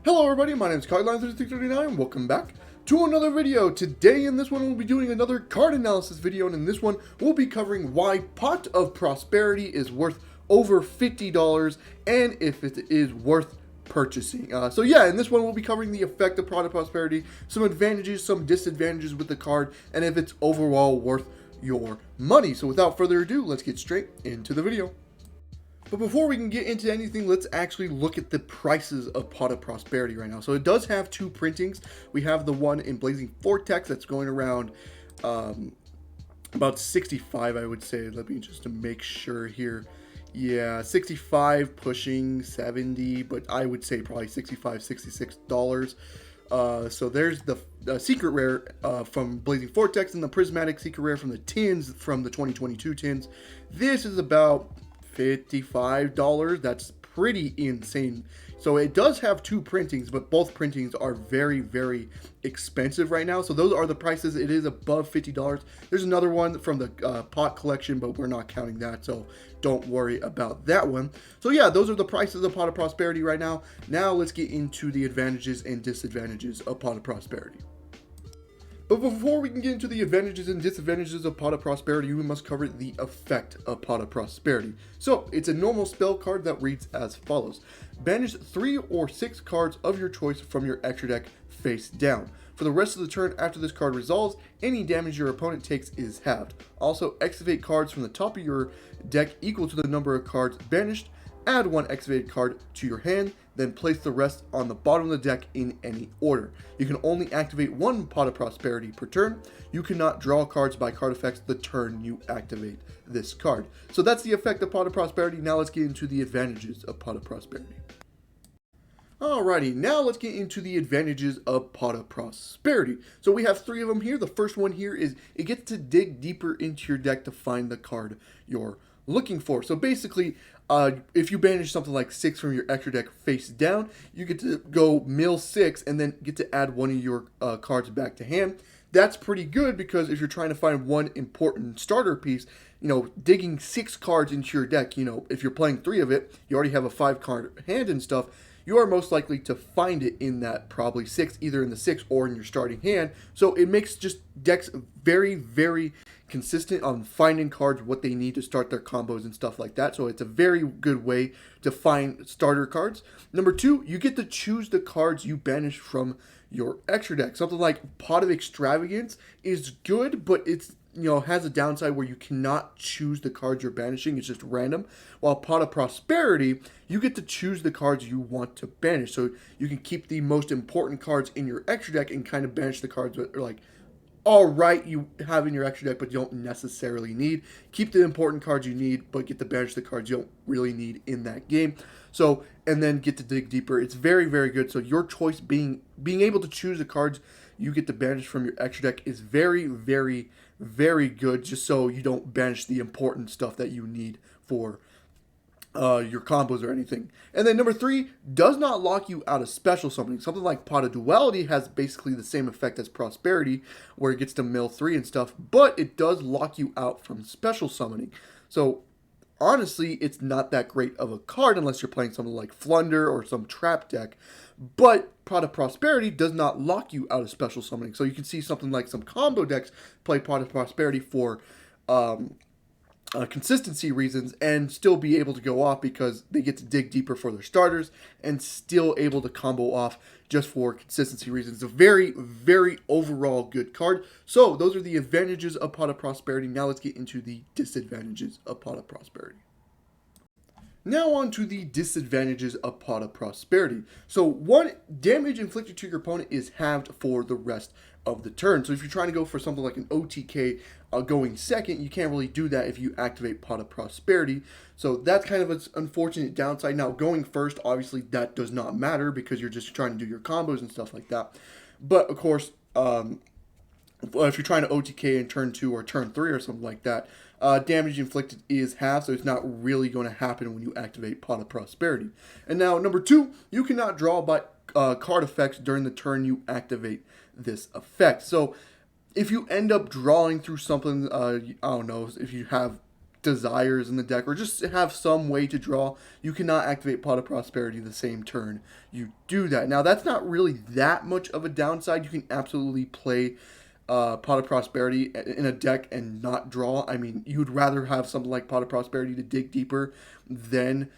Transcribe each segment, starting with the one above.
Hello everybody, my name is Cardline3639, welcome back to another video. Today in this one we'll be doing another card analysis video, and in this one we'll be covering why Pot of Prosperity is worth over $50 and if it is worth purchasing. So yeah, in this one we'll be covering the effect of Pot of Prosperity, some advantages, some disadvantages with the card, and if it's overall worth your money. So without further ado, let's get straight into the video. But before we can get into anything, let's actually look at the prices of Pot of Prosperity right now. So it does have two printings. We have the one in Blazing Vortex that's going around about 65, I would say. Let me just to make sure here. Yeah, 65 pushing 70, but I would say probably 65, $66. So there's the secret rare from Blazing Vortex and the prismatic secret rare from the tins from the 2022 tins. This is about $55. That's pretty insane. So it does have two printings, but both printings are very, very expensive right now. So those are the prices. It is above $50. There's another one from the pot collection, but we're not counting that, so don't worry about that one. So yeah, those are the prices of Pot of Prosperity right now. Now let's get into the advantages and disadvantages of Pot of Prosperity. But before we can get into the advantages and disadvantages of Pot of Prosperity, we must cover the effect of Pot of Prosperity. So, it's a normal spell card that reads as follows. Banish 3 or 6 cards of your choice from your extra deck face down. For the rest of the turn after this card resolves, any damage your opponent takes is halved. Also, activate cards from the top of your deck equal to the number of cards banished. Add one activated card to your hand, then place the rest on the bottom of the deck in any order. You can only activate one Pot of Prosperity per turn. You cannot draw cards by card effects the turn you activate this card. So that's the effect of Pot of Prosperity. Now let's get into the advantages of Pot of Prosperity. Alrighty, now let's get into the advantages of Pot of Prosperity. So we have 3 of them here. The first one here is it gets to dig deeper into your deck to find the card you're looking for. So basically, if you banish something like 6 from your extra deck face down, you get to go mill 6 and then get to add one of your cards back to hand. That's pretty good because if you're trying to find one important starter piece, digging 6 cards into your deck, if you're playing 3 of it, you already have a 5 card hand and stuff, you are most likely to find it in that probably 6, either in the 6 or in your starting hand. So it makes just decks very, very consistent on finding cards, what they need to start their combos and stuff like that. So it's a very good way to find starter cards. Number 2, you get to choose the cards you banish from your extra deck. Something like Pot of Extravagance is good, but it's has a downside where you cannot choose the cards you're banishing. It's just random. While Pot of Prosperity, you get to choose the cards you want to banish. So you can keep the most important cards in your extra deck and kind of banish the cards that are like, all right, you have in your extra deck, but you don't necessarily need. Keep the important cards you need, but get to banish the cards you don't really need in that game. So, and then get to dig deeper. It's very, very good. So your choice being able to choose the cards you get to banish from your extra deck is very, very, very good, just so you don't banish the important stuff that you need for your combos or anything. And then number 3, does not lock you out of special summoning. Something like Pot of Duality has basically the same effect as Prosperity, where it gets to mill 3 and stuff, but it does lock you out from special summoning. So honestly, it's not that great of a card unless you're playing something like Flunder or some trap deck. But Pot of Prosperity does not lock you out of special summoning. So you can see something like some combo decks play Pot of Prosperity for consistency reasons and still be able to go off because they get to dig deeper for their starters and still able to combo off just for consistency reasons. It's a very, very overall good card. So those are the advantages of Pot of Prosperity. Now let's get into the disadvantages of Pot of Prosperity. Now on to the disadvantages of Pot of Prosperity. So 1, damage inflicted to your opponent is halved for the rest of the turn. So if you're trying to go for something like an OTK going second, you can't really do that if you activate Pot of Prosperity. So that's kind of an unfortunate downside. Now going first, obviously that does not matter because you're just trying to do your combos and stuff like that. But of course, if you're trying to OTK in turn 2 or turn 3 or something like that, damage inflicted is half, so it's not really going to happen when you activate Pot of Prosperity. And now, number 2, you cannot draw by card effects during the turn you activate this effect. So if you end up drawing through something, I don't know, if you have Desires in the deck, or just have some way to draw, you cannot activate Pot of Prosperity the same turn you do that. Now, that's not really that much of a downside. You can absolutely play Pot of Prosperity in a deck and not draw. I mean, you'd rather have something like Pot of Prosperity to dig deeper than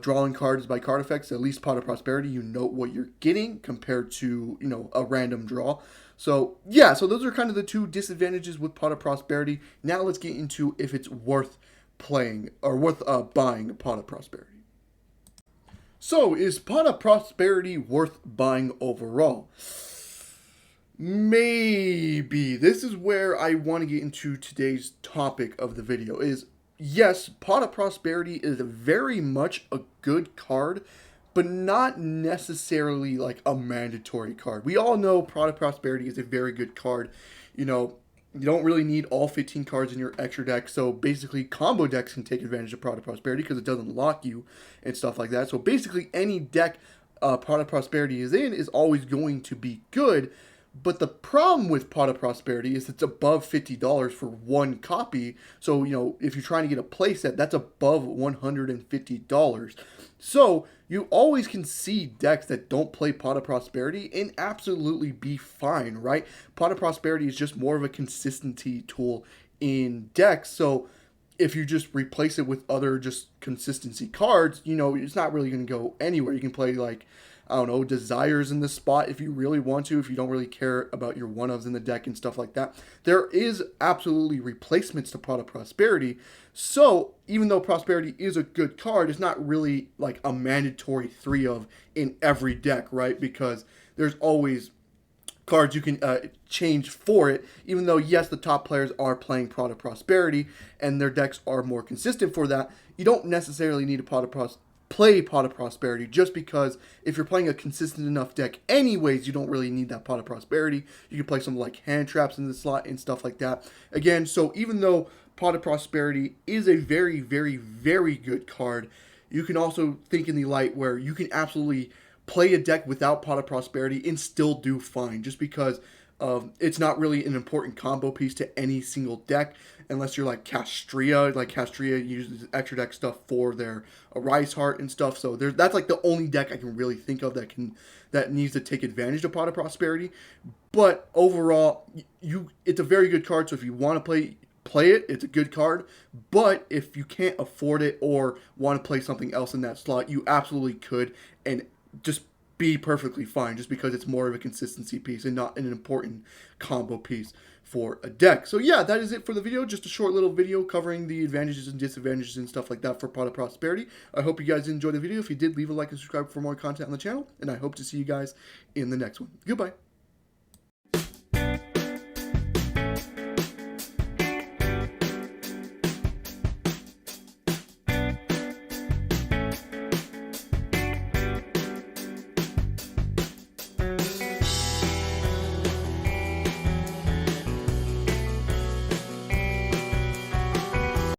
drawing cards by card effects. At least Pot of Prosperity, you know what you're getting compared to, you know, a random draw. So yeah, so those are kind of the two disadvantages with Pot of Prosperity. Now let's get into if it's worth playing or worth buying Pot of Prosperity. So is Pot of Prosperity worth buying overall? Maybe. This is where I want to get into today's topic of the video is, yes, Pot of Prosperity is very much a good card, but not necessarily like a mandatory card. We all know Pot of Prosperity is a very good card. You know, you don't really need all 15 cards in your extra deck, so basically combo decks can take advantage of Pot of Prosperity because it doesn't lock you and stuff like that. So basically any deck Pot of Prosperity is in is always going to be good. But the problem with Pot of Prosperity is it's above $50 for one copy. So, you know, if you're trying to get a playset, that's above $150. So you always can see decks that don't play Pot of Prosperity and absolutely be fine, right? Pot of Prosperity is just more of a consistency tool in decks. So if you just replace it with other just consistency cards, you know, it's not really going to go anywhere. You can play like, I don't know, Desires in this spot if you really want to, if you don't really care about your one-ofs in the deck and stuff like that. There is absolutely replacements to Pot of Prosperity. So even though Prosperity is a good card, it's not really like a mandatory 3-of in every deck, right? Because there's always cards you can change for it, even though, yes, the top players are playing Pot of Prosperity and their decks are more consistent for that. You don't necessarily need a play Pot of Prosperity, just because if you're playing a consistent enough deck anyways, you don't really need that Pot of Prosperity. You can play something like hand traps in the slot and stuff like that. Again, so even though Pot of Prosperity is a very, very, very good card, you can also think in the light where you can absolutely play a deck without Pot of Prosperity and still do fine, just because it's not really an important combo piece to any single deck, unless you're like Castria. Like Castria uses extra deck stuff for their Rise Heart and stuff. So that's like the only deck I can really think of that needs to take advantage of Pot of Prosperity. But overall, it's a very good card. So if you want to play it, it's a good card. But if you can't afford it or want to play something else in that slot, you absolutely could, and just be perfectly fine, just because it's more of a consistency piece and not an important combo piece for a deck. So yeah, that is it for the video. Just a short little video covering the advantages and disadvantages and stuff like that for Pot of Prosperity. I hope you guys enjoyed the video. If you did, leave a like and subscribe for more content on the channel, and I hope to see you guys in the next one. Goodbye.